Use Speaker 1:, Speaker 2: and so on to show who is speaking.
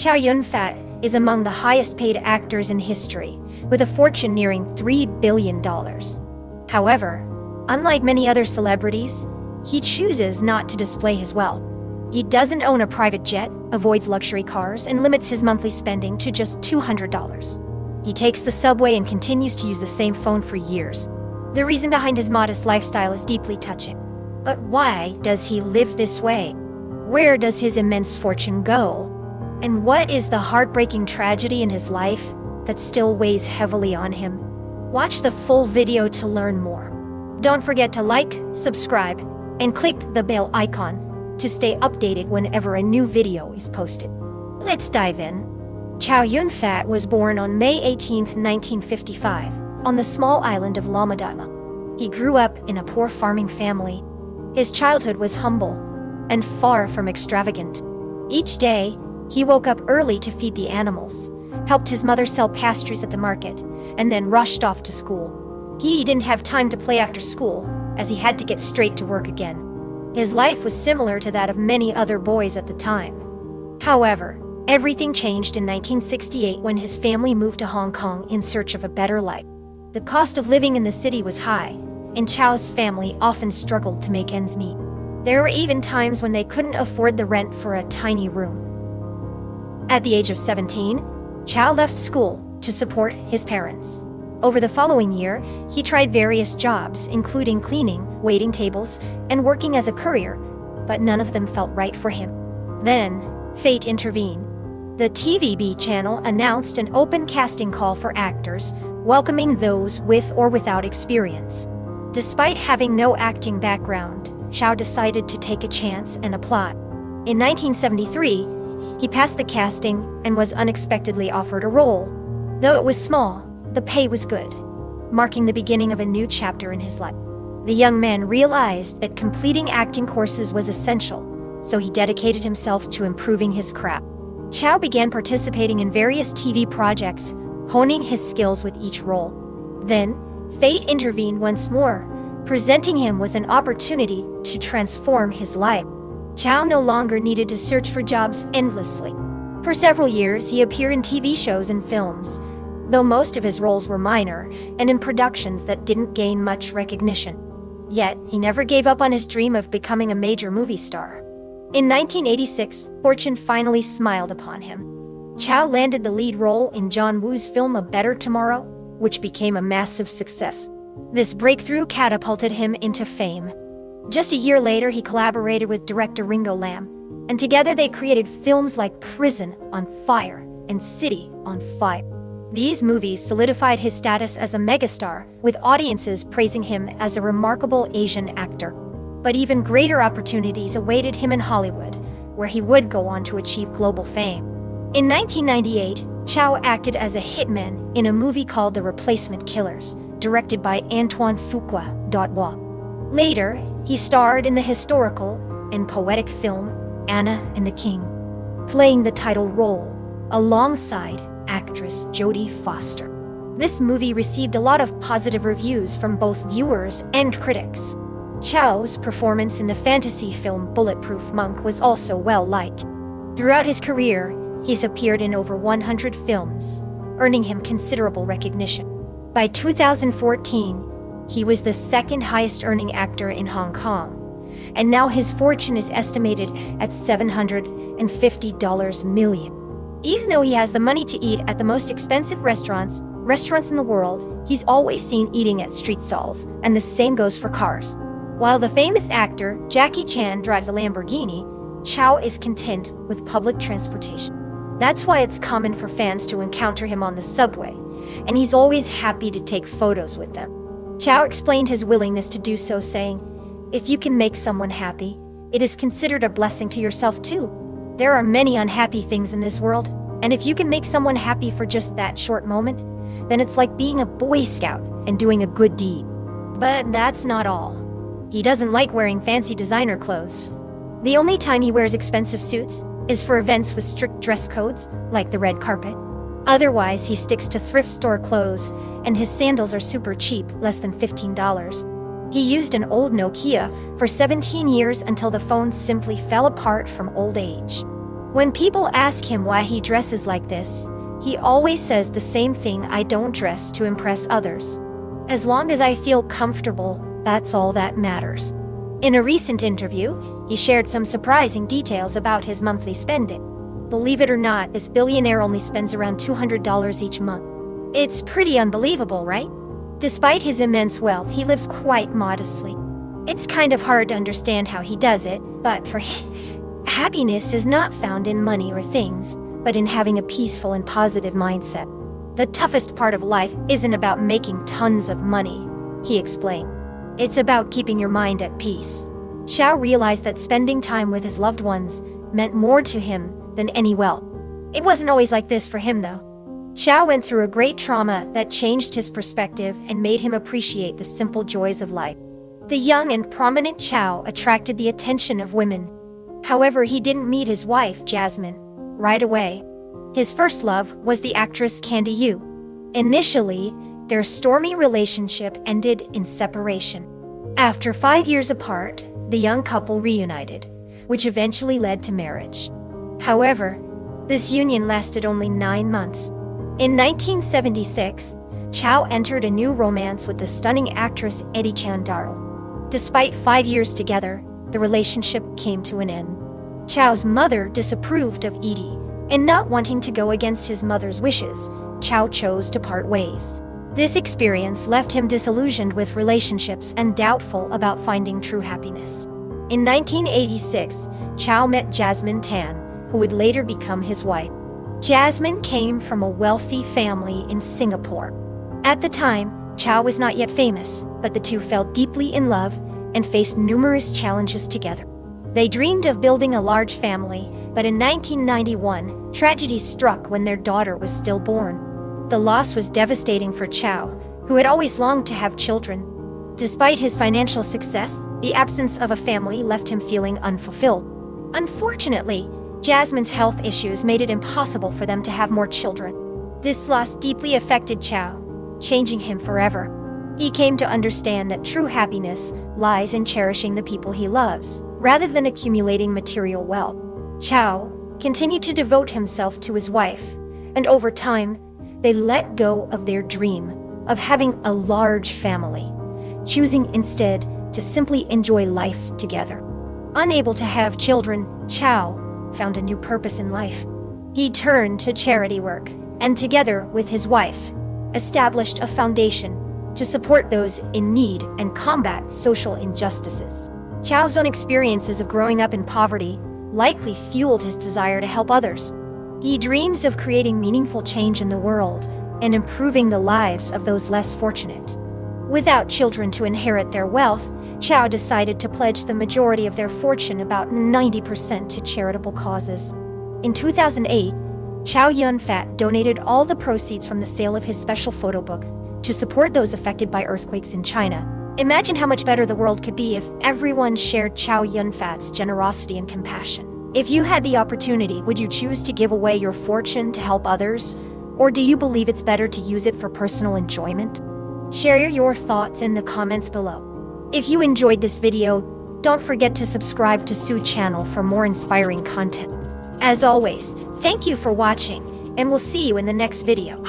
Speaker 1: Chow Yun-fat is among the highest-paid actors in history, with a fortune nearing $3 billion. However, unlike many other celebrities, he chooses not to display his wealth. He doesn't own a private jet, avoids luxury cars, and limits his monthly spending to just $200. He takes the subway and continues to use the same phone for years. The reason behind his modest lifestyle is deeply touching. But why does he live this way? Where does his immense fortune go? And what is the heartbreaking tragedy in his life that still weighs heavily on him? Watch the full video to learn more. Don't forget to like, subscribe, and click the bell icon to stay updated whenever a new video is posted. Let's dive in. Chow Yun-fat was born on May 18, 1955, on the small island of Lamadama. He grew up in a poor farming family. His childhood was humble and far from extravagant. Each day, he woke up early to feed the animals, helped his mother sell pastries at the market, and then rushed off to school. He didn't have time to play after school, as he had to get straight to work again. His life was similar to that of many other boys at the time. However, everything changed in 1968 when his family moved to Hong Kong in search of a better life. The cost of living in the city was high, and Chow's family often struggled to make ends meet. There were even times when they couldn't afford the rent for a tiny room. At the age of 17, Chow left school to support his parents. Over the following year, he tried various jobs, including cleaning, waiting tables, and working as a courier, but none of them felt right for him. Then, fate intervened. The TVB channel announced an open casting call for actors, welcoming those with or without experience. Despite having no acting background, Chow decided to take a chance and apply. In 1973, he passed the casting and was unexpectedly offered a role. Though it was small, the pay was good, marking the beginning of a new chapter in his life. The young man realized that completing acting courses was essential, so he dedicated himself to improving his craft. Chow began participating in various TV projects, honing his skills with each role. Then, fate intervened once more, presenting him with an opportunity to transform his life. Chow no longer needed to search for jobs endlessly. For several years, he appeared in TV shows and films, though most of his roles were minor and in productions that didn't gain much recognition. Yet, he never gave up on his dream of becoming a major movie star. In 1986, fortune finally smiled upon him. Chow landed the lead role in John Woo's film A Better Tomorrow, which became a massive success. This breakthrough catapulted him into fame. Just a year later, he collaborated with director Ringo Lam, and together they created films like Prison on Fire and City on Fire. These movies solidified his status as a megastar, with audiences praising him as a remarkable Asian actor. But even greater opportunities awaited him in Hollywood, where he would go on to achieve global fame. In 1998, Chow acted as a hitman in a movie called The Replacement Killers, directed by Antoine Fuqua. Later, he starred in the historical and poetic film Anna and the King, playing the title role alongside actress Jodie Foster. This movie received a lot of positive reviews from both viewers and critics. Chow's performance in the fantasy film Bulletproof Monk was also well liked. Throughout his career, he's appeared in over 100 films, earning him considerable recognition. By 2014, he was the second highest earning actor in Hong Kong, and now his fortune is estimated at $750 million. Even though he has the money to eat at the most expensive restaurants in the world, he's always seen eating at street stalls, and the same goes for cars. While the famous actor Jackie Chan drives a Lamborghini, Chow is content with public transportation. That's why it's common for fans to encounter him on the subway, and he's always happy to take photos with them. Chow explained his willingness to do so, saying, "If you can make someone happy, it is considered a blessing to yourself too. There are many unhappy things in this world, and if you can make someone happy for just that short moment, then it's like being a Boy Scout and doing a good deed." But that's not all. He doesn't like wearing fancy designer clothes. The only time he wears expensive suits is for events with strict dress codes, like the red carpet. Otherwise, he sticks to thrift store clothes, and his sandals are super cheap, less than $15. He used an old Nokia for 17 years until the phone simply fell apart from old age. When people ask him why he dresses like this, he always says the same thing: I don't dress to impress others. As long as I feel comfortable, that's all that matters. In a recent interview, he shared some surprising details about his monthly spending. Believe it or not, this billionaire only spends around $200 each month. It's pretty unbelievable, right? Despite his immense wealth, he lives quite modestly. It's kind of hard to understand how he does it, but for him, happiness is not found in money or things, but in having a peaceful and positive mindset. The toughest part of life isn't about making tons of money, he explained. It's about keeping your mind at peace. Xiao realized that spending time with his loved ones meant more to him than any wealth. It wasn't always like this for him, though. Xiao went through a great trauma that changed his perspective and made him appreciate the simple joys of life. The young and prominent Xiao attracted the attention of women. However, he didn't meet his wife, Jasmine, right away. His first love was the actress Candy Yu. Initially, their stormy relationship ended in separation. After 5 years apart, the young couple reunited, which eventually led to marriage. However, this union lasted only 9 months. In 1976, Xiao entered a new romance with the stunning actress Eddie Chandaro. Despite 5 years together, the relationship came to an end. Xiao's mother disapproved of Edie, and not wanting to go against his mother's wishes, Xiao chose to part ways. This experience left him disillusioned with relationships and doubtful about finding true happiness. In 1986, Xiao met Jasmine Tan, who would later become his wife. Jasmine came from a wealthy family in Singapore. At the time, Xiao was not yet famous, but the two fell deeply in love and faced numerous challenges together. They dreamed of building a large family, but in 1991, tragedy struck when their daughter was still born. The loss was devastating for Xiao, who had always longed to have children. Despite his financial success, the absence of a family left him feeling unfulfilled. Unfortunately, Jasmine's health issues made it impossible for them to have more children. This loss deeply affected Xiao, changing him forever. He came to understand that true happiness lies in cherishing the people he loves, rather than accumulating material wealth. Xiao continued to devote himself to his wife, and over time, they let go of their dream of having a large family, choosing instead to simply enjoy life together. Unable to have children, Xiao found a new purpose in life. He turned to charity work, and together with his wife, established a foundation to support those in need and combat social injustices. Xiao's own experiences of growing up in poverty likely fueled his desire to help others. He dreams of creating meaningful change in the world and improving the lives of those less fortunate. Without children to inherit their wealth, Xiao decided to pledge the majority of their fortune, about 90%, to charitable causes. In 2008, Chow Yun-fat donated all the proceeds from the sale of his special photo book to support those affected by earthquakes in China. Imagine how much better the world could be if everyone shared Chow Yun-fat's generosity and compassion. If you had the opportunity, would you choose to give away your fortune to help others? Or do you believe it's better to use it for personal enjoyment? Share your thoughts in the comments below. If you enjoyed this video, don't forget to subscribe to Sue channel for more inspiring content. As always, thank you for watching, and we'll see you in the next video.